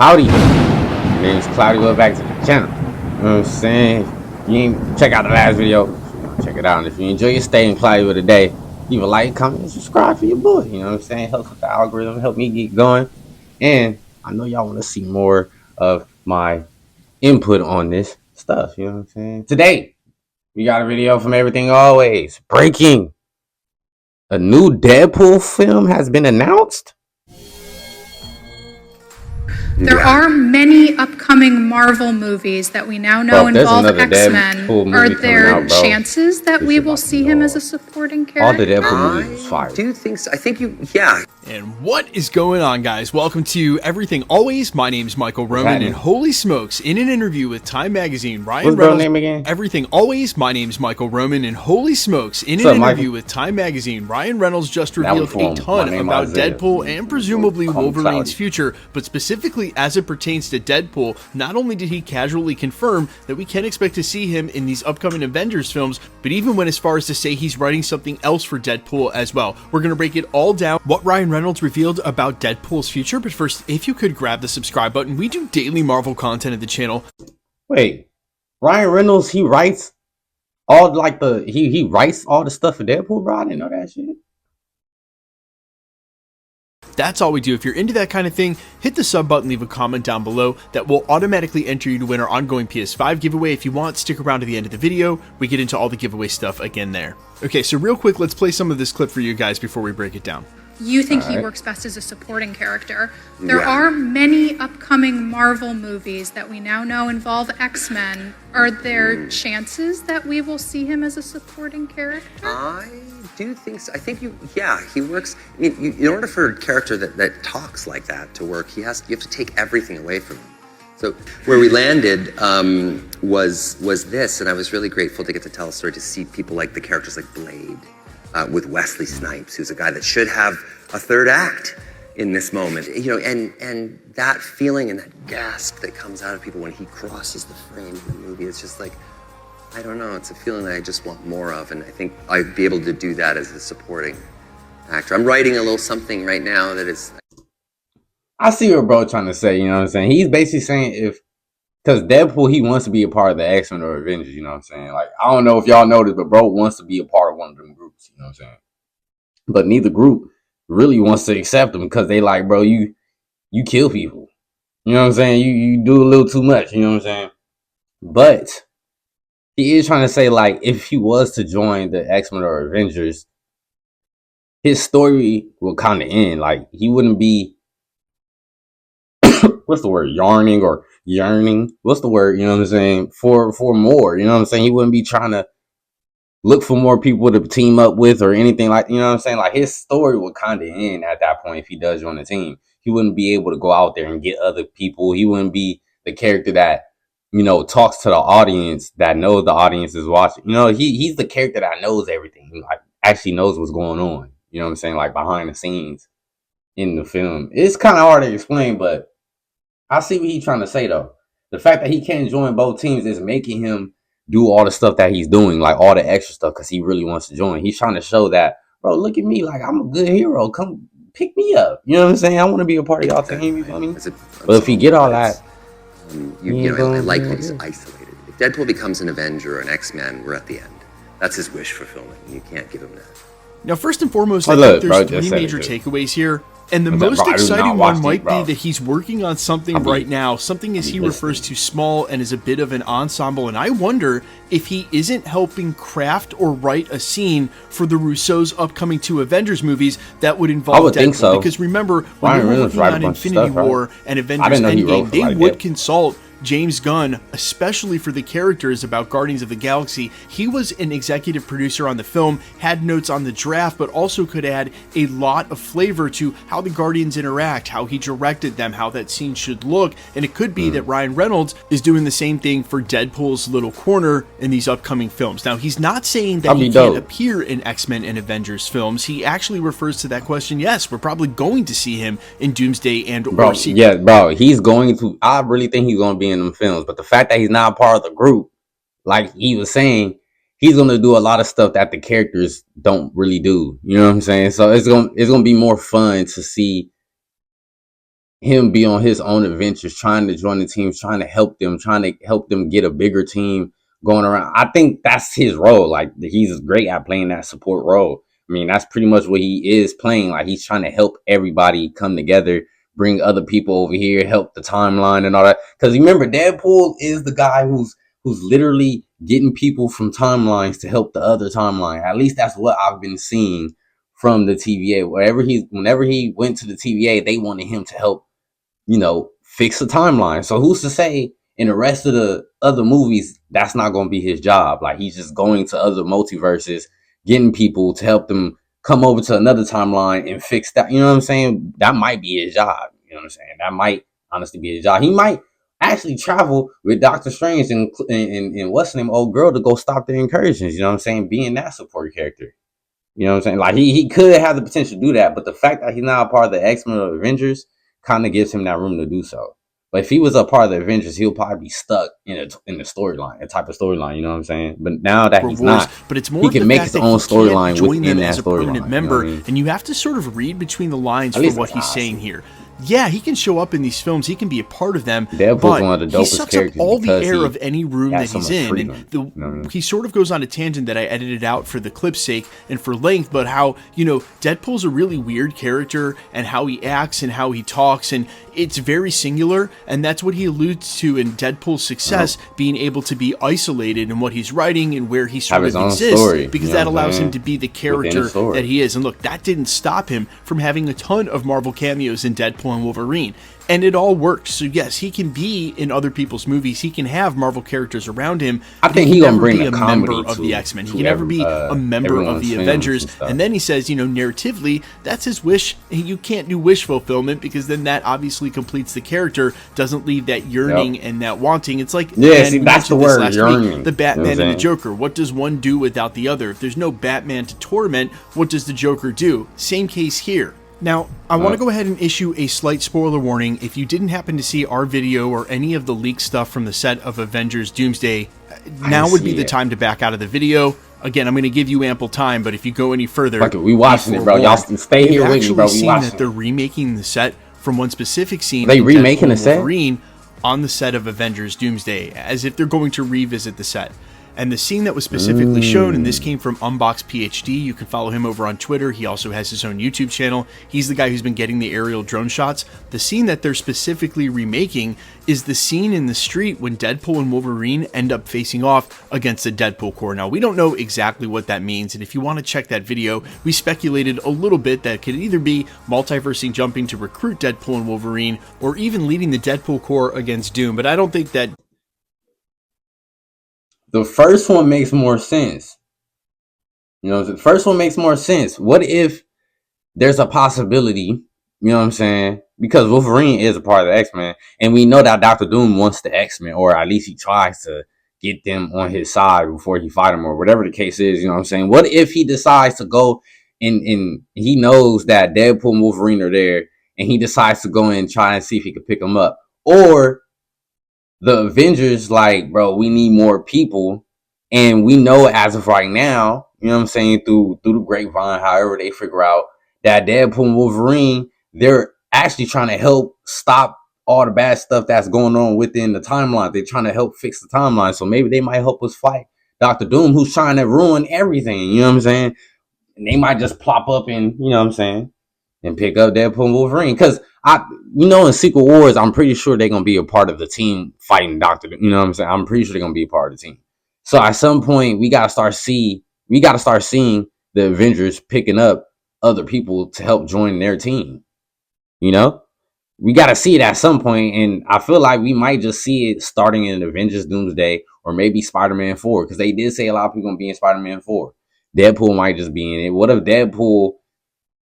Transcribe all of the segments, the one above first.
Howdy, my name's Cloudy. Welcome back to the channel. You know what I'm saying? If you ain't check out the last video, check it out. And if you enjoy your stay in Cloudy today, leave a like, comment, and subscribe for your boy. You know what I'm saying? Helps with the algorithm, help me get going. And I know y'all want to see more of my input on this stuff. You know what I'm saying? Today, we got a video from Everything Always. Breaking. A new Deadpool film has been announced. There are many upcoming Marvel movies that we now know involve X-Men. Are there chances that we will see him as a supporting character? All the Deadpool movies was fire. I do think so. I think yeah. And what is going on, guys? Welcome to Everything Always. My name's Michael Roman, and holy smokes, in an interview with Time Magazine, Ryan Reynolds. Name again? Everything Always. My name's Michael Roman, and holy smokes, in an interview with Time Magazine, Ryan Reynolds just revealed a ton about Deadpool and presumably Wolverine's future, but specifically as it pertains to Deadpool. Not only did he casually confirm that we can expect to see him in these upcoming Avengers films, but even went as far as to say he's writing something else for Deadpool as well. We're going to break it all down, what Ryan Reynolds revealed about Deadpool's future, but first, if you could grab the subscribe button. We do daily Marvel content at the channel. Wait, Ryan Reynolds, he writes all he writes all the stuff for Deadpool, bro? I didn't know that shit. That's all we do. If you're into that kind of thing, hit the sub button, leave a comment down below. That will automatically enter you to win our ongoing PS5 giveaway. If you want, stick around to the end of the video. We get into all the giveaway stuff again there. Okay, so real quick, let's play some of this clip for you guys before we break it down. You think he works best as a supporting character. There are many upcoming Marvel movies that we now know involve X-Men. Are there chances that we will see him as a supporting character? I do think so. I think yeah, he works. I mean, in order for a character that talks like that to work, you have to take everything away from him. So where we landed was this, and I was really grateful to get to tell a story, to see people like the characters like Blade, with Wesley Snipes, who's a guy that should have a third act in this moment, you know, and that feeling and that gasp that comes out of people when he crosses the frame in the movie, it's just like, I don't know, it's a feeling that I just want more of, and I think I'd be able to do that as a supporting actor. I'm writing a little something right now that is... I see what bro trying to say, you know what I'm saying? He's basically saying because Deadpool, he wants to be a part of the X-Men or Avengers, you know what I'm saying? Like, I don't know if y'all noticed, but bro wants to be a part of one of them groups, you know what I'm saying? But neither group really wants to accept him because they like, bro, you kill people. You know what I'm saying? You do a little too much, you know what I'm saying? But he is trying to say, like, if he was to join the X-Men or Avengers, his story will kind of end. Like, he wouldn't be, what's the word, yearning? What's the word, you know what I'm saying, for more, you know what I'm saying? He wouldn't be trying to look for more people to team up with or anything, like, you know what I'm saying? Like, his story would kind of end at that point if he does join the team. He wouldn't be able to go out there and get other people. He wouldn't be the character that, you know, talks to the audience, that knows the audience is watching. You know, he's the character that knows everything, like, actually knows what's going on, you know what I'm saying, like, behind the scenes in the film. It's kind of hard to explain, but I see what he's trying to say, though. The fact that he can't join both teams is making him do all the stuff that he's doing, like all the extra stuff, because he really wants to join. He's trying to show that, bro, look at me, like, I'm a good hero. Come pick me up. You know what I'm saying? I want to be a part of y'all team. You feel me? But if you get all that, you know, I like when he's isolated. If Deadpool becomes an Avenger or an X-Men, we're at the end. That's his wish fulfillment. You can't give him that. Now, first and foremost, I think there's three major takeaways here. And the most exciting one might be that he's working on something right now, something as he refers to small and as a bit of an ensemble. And I wonder if he isn't helping craft or write a scene for the Russo's upcoming 2 Avengers movies that would involve Deadpool. So. Because remember, when they were working on Infinity War and Avengers Endgame, they would consult James Gunn, especially for the characters about Guardians of the Galaxy. He was an executive producer on the film, had notes on the draft, but also could add a lot of flavor to how the Guardians interact, how he directed them, how that scene should look. And it could be that Ryan Reynolds is doing the same thing for Deadpool's little corner in these upcoming films. Now, he's not saying that he can't appear in X-Men and Avengers films. He actually refers to that question. Yes, we're probably going to see him in Doomsday and or Secret. Yeah, bro, he's going to. I really think he's going to be in them films, but the fact that he's not a part of the group, like he was saying, he's going to do a lot of stuff that the characters don't really do, you know what I'm saying? So it's going to be more fun to see him be on his own adventures, trying to join the teams, trying to help them get a bigger team going around. I think that's his role. Like, he's great at playing that support role. I mean, that's pretty much what he is playing. Like, he's trying to help everybody come together, bring other people over here, help the timeline and all that. Because remember, Deadpool is the guy who's literally getting people from timelines to help the other timeline. At least that's what I've been seeing from the TVA. Whenever he went to the TVA, they wanted him to help, fix the timeline. So who's to say in the rest of the other movies that's not going to be his job? Like, he's just going to other multiverses, getting people to help them come over to another timeline and fix that. You know what I'm saying? That might be his job. You know what I'm saying? That might honestly be his job. He might actually travel with Doctor Strange and what's the name, old girl, to go stop their incursions. You know what I'm saying? Being that support character. You know what I'm saying? Like, he could have the potential to do that, but the fact that he's not a part of the X-Men or Avengers kind of gives him that room to do so. But if he was a part of the Avengers, he'll probably be stuck in the storyline, a type of storyline. You know what I'm saying? But now that he's not, but it's more he can make his own storyline within that as a permanent storyline. member, You know what I mean? and you have to sort of read between the lines for what he's saying here. Yeah, he can show up in these films. He can be a part of them. Deadpool's but one of the he dopest sucks up characters all the because air he of any room that has so he's much in. freedom. And he sort of goes on a tangent that I edited out for the clip's sake and for length, but how, Deadpool's a really weird character and how he acts and how he talks, and it's very singular, and that's what he alludes to in Deadpool's success, being able to be isolated in what he's writing and where he sort of exists, story, because that allows him to be the character that he is. And look, that didn't stop him from having a ton of Marvel cameos in Deadpool and Wolverine. And it all works. So yes, he can be in other people's movies. He can have Marvel characters around him. I think he's gonna bring a member of the X-Men. He can never be a member of the Avengers. And then he says, narratively, that's his wish. You can't do wish fulfillment because then that obviously completes the character. Doesn't leave that yearning and that wanting. It's like that's the word, yearning. The Batman and the Joker. What does one do without the other? If there's no Batman to torment, what does the Joker do? Same case here. Now, I want to go ahead and issue a slight spoiler warning. If you didn't happen to see our video or any of the leaked stuff from the set of Avengers Doomsday, now would be the time to back out of the video. Again, I'm going to give you ample time, but if you go any further... Fuck it, we watching it, bro. Y'all stay here with me, bro. We watching that they're remaking the set from one specific scene. They remaking the set? Wolverine on the set of Avengers Doomsday, as if they're going to revisit the set. And the scene that was specifically shown, and this came from Unbox PhD, you can follow him over on Twitter. He also has his own YouTube channel. He's the guy who's been getting the aerial drone shots. The scene that they're specifically remaking is the scene in the street when Deadpool and Wolverine end up facing off against the Deadpool Corps. Now, we don't know exactly what that means, and if you want to check that video, we speculated a little bit that it could either be multiversing jumping to recruit Deadpool and Wolverine, or even leading the Deadpool Corps against Doom, but I don't think that... The first one makes more sense. The first one makes more sense. What if there's a possibility, you know what I'm saying? Because Wolverine is a part of the X-Men, and we know that Dr. Doom wants the X-Men, or at least he tries to get them on his side before he fight them, or whatever the case is, you know what I'm saying? What if he decides to go and he knows that Deadpool and Wolverine are there, and he decides to go and try and see if he can pick them up? Or the Avengers, like, bro, we need more people. And we know as of right now, you know what I'm saying, through the grapevine, however they figure out that Deadpool and Wolverine, they're actually trying to help stop all the bad stuff that's going on within the timeline. They're trying to help fix the timeline. So maybe they might help us fight Dr. Doom, who's trying to ruin everything. You know what I'm saying? And they might just plop up and, you know what I'm saying, and pick up Deadpool and Wolverine. Because in Secret Wars, I'm pretty sure they're going to be a part of the team fighting Dr. Doom. You know what I'm saying? I'm pretty sure they're going to be a part of the team. So at some point, we got to start seeing the Avengers picking up other people to help join their team. We got to see it at some point, and I feel like we might just see it starting in Avengers Doomsday, or maybe Spider-Man 4, because they did say a lot of people going to be in Spider-Man 4. Deadpool might just be in it. What if Deadpool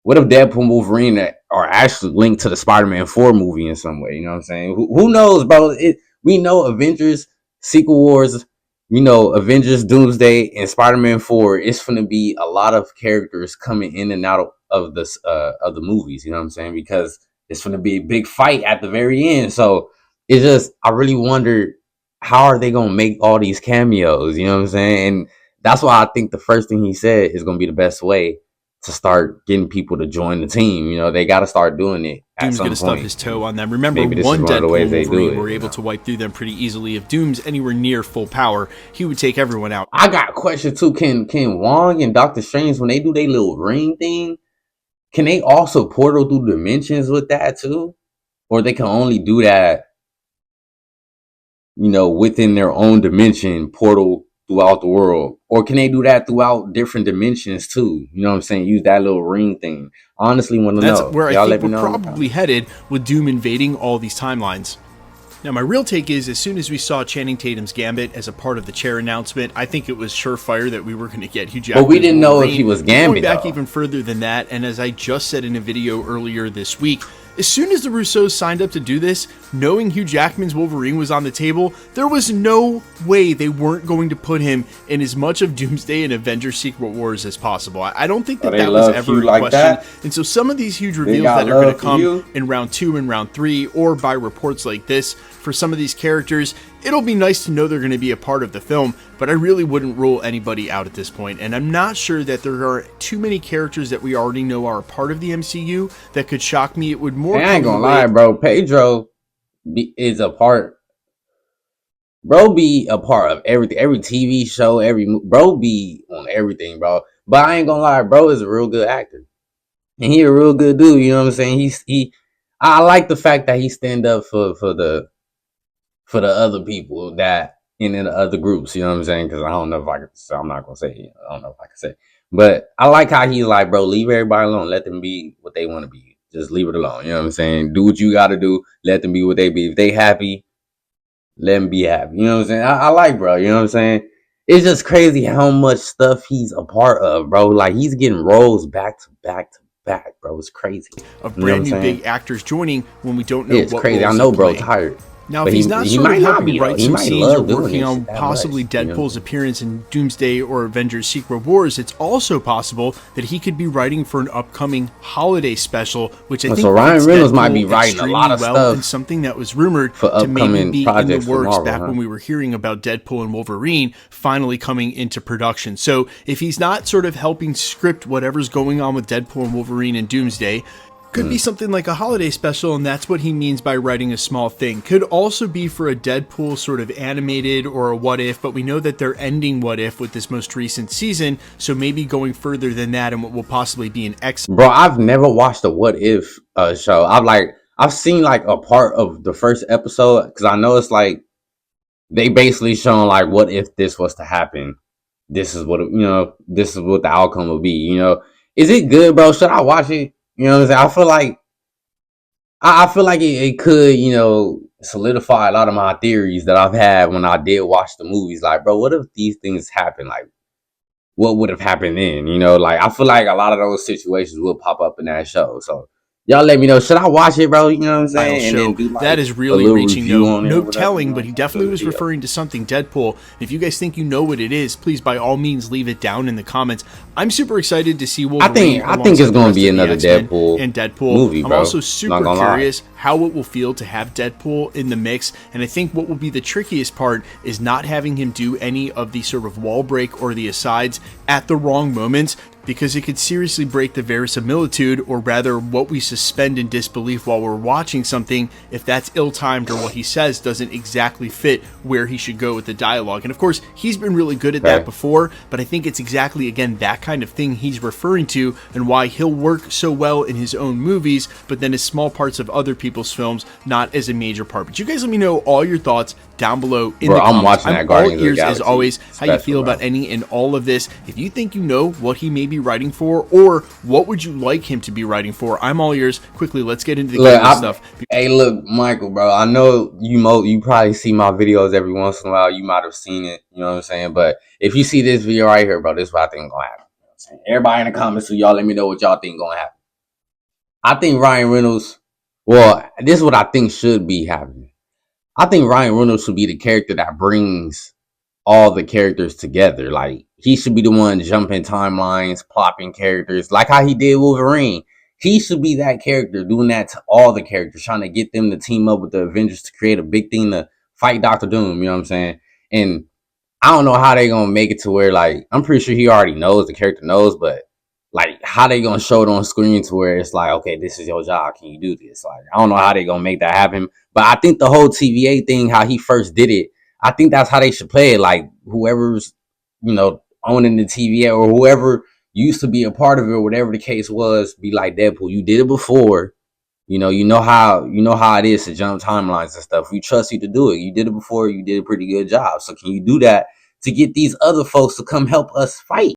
and Wolverine are actually linked to the Spider-Man 4 movie in some way? You know what I'm saying? Who knows, bro? We know Avengers, Secret Wars, Avengers Doomsday, and Spider-Man 4. It's going to be a lot of characters coming in and out of the movies. You know what I'm saying? Because it's going to be a big fight at the very end. So I really wonder, how are they going to make all these cameos? You know what I'm saying? And that's why I think the first thing he said is going to be the best way to start getting people to join the team. You know, they got to start doing it at Doom's some going to point. stub his toe on them. Remember, Maybe this one is one of the Deadpool ways they and Wolverine do it, were able to wipe through them pretty easily. If Doom's anywhere near full power, he would take everyone out. I got a question too. Can Wong and Doctor Strange, when they do their little ring thing, can they also portal through dimensions with that too? Or they can only do that, you know, within their own dimension, portal throughout the world? Or can they do that throughout different dimensions too? You know what I'm saying? Use that little ring thing. Honestly, want to know. That's where I think we're probably headed with Doom invading all these timelines. Now, my real take is, as soon as we saw Channing Tatum's Gambit as a part of the chair announcement, I think it was surefire that we were going to get Hugh Jackman. But we didn't know if he was Gambit. Going back even further than that, and as I just said in a video earlier this week, as soon as the Russos signed up to do this, knowing Hugh Jackman's Wolverine was on the table, there was no way they weren't going to put him in as much of Doomsday and Avengers Secret Wars as possible. I don't think that was ever a question. And so some of these huge reveals that are going to come in round 2 and round 3, or by reports like this, for some of these characters, it'll be nice to know they're going to be a part of the film, but I really wouldn't rule anybody out at this point, and I'm not sure that there are too many characters that we already know are a part of the MCU that could shock me. It would more... I ain't gonna lie, bro. Pedro is a part... Bro be a part of everything. Every TV show, bro be on everything, bro. But I ain't gonna lie, bro is a real good actor. And he a real good dude, you know what I'm saying? I like the fact that he stand up for the other people that in the other groups, you know what I'm saying? Because I don't know if I can say, I'm not gonna say it. I don't know if I can say it. But I like how he's like, bro, leave everybody alone. Let them be what they want to be. Just leave it alone. You know what I'm saying? Do what you gotta do. Let them be what they be. If they happy, let them be happy. You know what I'm saying? I like, bro. You know what I'm saying? It's just crazy how much stuff he's a part of, bro. Like, he's getting roles back to back to back, bro. It's crazy. Of brand new big actors joining when we don't know. It's crazy. I know, bro. Tired. Now, if he's not sort of helping write some scenes or working on possibly Deadpool's appearance in Doomsday or Avengers Secret Wars, it's also possible that he could be writing for an upcoming holiday special, which I think so Ryan Reynolds might be writing a lot of stuff, and something that was rumored to maybe be in the works back when we were hearing about Deadpool and Wolverine finally coming into production. So if he's not sort of helping script whatever's going on with Deadpool and Wolverine and Doomsday, could be something like a holiday special, and that's what he means by writing a small thing. Could also be for a Deadpool sort of animated or a What If, but we know that they're ending What If with this most recent season, so maybe going further than that and what will possibly be an X. Bro, I've never watched a What If show. I've seen like a part of the first episode, because I know it's like they basically showing like, what if this was to happen? This is what, you know, this is what the outcome will be, you know. Is it good, bro? Should I watch it? You know what I'm saying? I feel like it could, you know, solidify a lot of my theories that I've had when I did watch the movies. Like, bro, what if these things happen? Like, what would have happened then? You know, like, I feel like a lot of those situations will pop up in that show. So y'all let me know. Should I watch it, bro? You know what I'm saying? And then do like that is really reaching no telling, but he definitely was referring to something Deadpool. If you guys think you know what it is, please by all means leave it down in the comments. I'm super excited to see Wolverine. I think it's going to be another Deadpool movie, bro. I'm also super curious how it will feel to have Deadpool in the mix, and I think what will be the trickiest part is not having him do any of the sort of wall break or the asides at the wrong moments, because it could seriously break the verisimilitude, or rather what we suspend in disbelief while we're watching something, if that's ill-timed or what he says doesn't exactly fit where he should go with the dialogue. And of course, he's been really good at that before, but I think it's exactly, again, that kind of thing he's referring to, and why he'll work so well in his own movies, but then as small parts of other people's films, not as a major part. But you guys let me know all your thoughts down below in the comments. I'm watching that Guardians of the Galaxy, as always, how you feel about any and all of this. If you think you know what he may be writing for, or what would you like him to be writing for, I'm all ears. Quickly, let's get into the stuff. Hey, look, Michael, bro, I know you probably see my videos every once in a while. You might have seen it, you know what I'm saying? But if you see this video right here, bro, this is what I think is gonna happen. You know what I'm saying? Everybody in the comments, so y'all let me know what y'all think gonna happen. I think Ryan Reynolds, well, this is what I think should be happening. I think Ryan Reynolds should be the character that brings all the characters together. Like, he should be the one jumping timelines, plopping characters, like how he did Wolverine. He should be that character, doing that to all the characters, trying to get them to team up with the Avengers to create a big thing to fight Dr. Doom, you know what I'm saying? And I don't know how they gonna make it to where, like, I'm pretty sure he already knows, the character knows, but like how they gonna show it on screen to where it's like, okay, this is your job. Can you do this? Like, I don't know how they gonna make that happen. But I think the whole TVA thing, how he first did it, I think that's how they should play it. Like whoever's, owning the TVA or whoever used to be a part of it, or whatever the case was, be like Deadpool. You did it before. You know how it is to jump timelines and stuff. We trust you to do it. You did it before. You did a pretty good job. So can you do that to get these other folks to come help us fight?